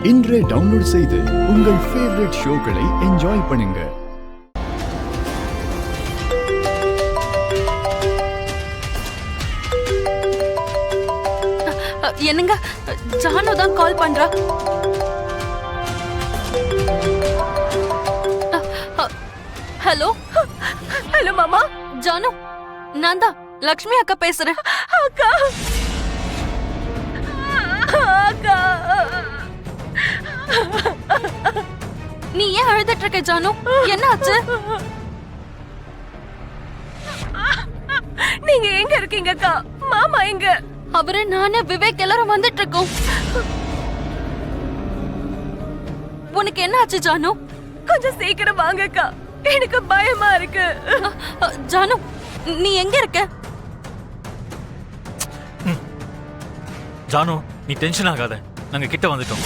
இன்றே டவுன்லோட் செய்து உங்கள் ஃபேவரட் ஷோக்களை என்ஜாய் பண்ணுங்க. என்னங்க, ஜானு தான் கால் பண்றா. ஹலோ ஹலோ மாமா. ஜானு, நான் தான் லக்ஷ்மி அக்கா பேசுறேன். அக்கா அக்கா, நீ ஏன் அழுதுட்டு இருக்க ஜானு? என்ன ஆச்சு? நீங்க எங்க இருக்கீங்க அக்கா? மாமா எங்க? அவரு நானே விவேக் எல்லாரும் வந்துட்டு இருக்கோம். உனக்கு என்ன ஆச்சு ஜானு? கொஞ்சம் சீக்கிரம் வாங்க அக்கா, எனக்கு பயமா இருக்கு. ஜானு, நீ எங்க இருக்க? ஜானு, நீ டென்ஷன் ஆகாத, நாங்க கிட்ட வந்துட்டோம்.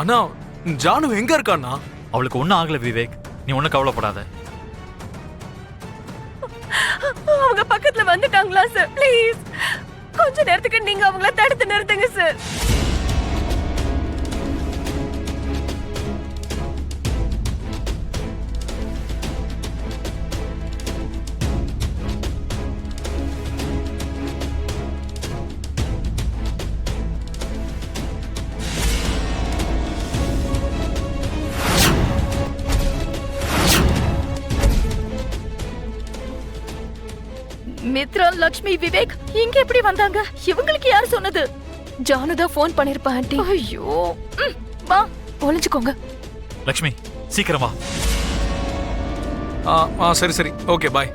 அண்ணா, ஜானு எங்க இருக்காண்ணா? அவளுக்கு ஒன்னும் ஆகல விவேக், நீ ஒன்னும் கவலைப்படாத. அவங்க பக்கத்துல வந்துட்டாங்களா சார்? ப்ளீஸ் கொஞ்ச நேரத்துக்கு நீங்க அவங்கள தடுத்து நிறுத்துங்க சார். மித்ரா, லக்ஷ்மி, விவேக் இங்க எப்படி வந்தாங்க? இவங்களுக்கு யார் சொன்னது? ஜானு தான் ஃபோன் பண்ணிருப்பா ஆண்டி. ஐயோ, வா ஒளிஞ்சுக்கோங்க. லக்ஷ்மி, சீக்கிரம் வா. சரி சரி, ஓகே, பாய்.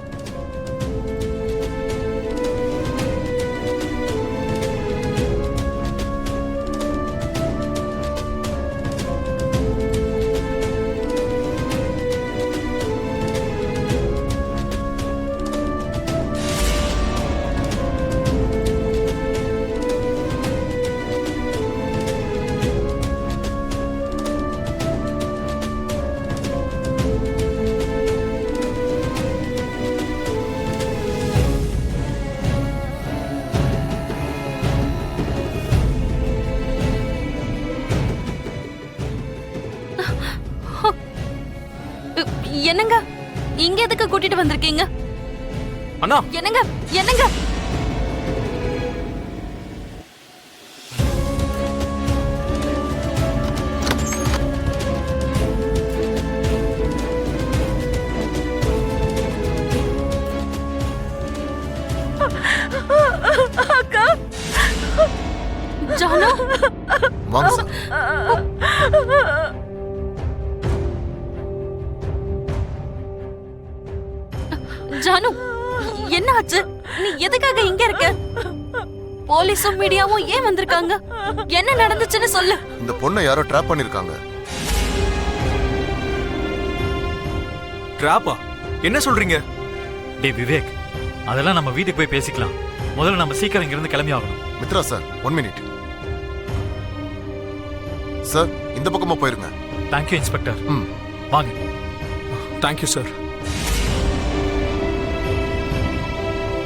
என்னங்க, இங்க எதுக்கு கூட்டிட்டு வந்திருக்கீங்க? அண்ணா, என்னங்க என்னங்க? அக்கா, ஜானு, வாங்க. ஜானு, என்ன ஆச்சு? நீ எதுக்காக இங்க இருக்க? போலீஸும் மீடியாவும் ஏன் வந்திருக்காங்க? என்ன நடந்துச்சுன்னு சொல்லு. இந்த பொண்ணை யாரோ ட்ராப் பண்ணிருக்காங்க. டிராப்பா? என்ன சொல்றீங்க? டேய் விவேக், அதெல்லாம் நம்ம வீட்டுக்கு போய் பேசிக்கலாம். முதல்ல நம்ம சீக்கிரம் இங்கிருந்து கிளம்பி ஆகணும். Mitra sir, 1 minute sir. இந்த பக்கமா போயிருங்க. Thank you inspector. ம், வாங்க. Thank you sir.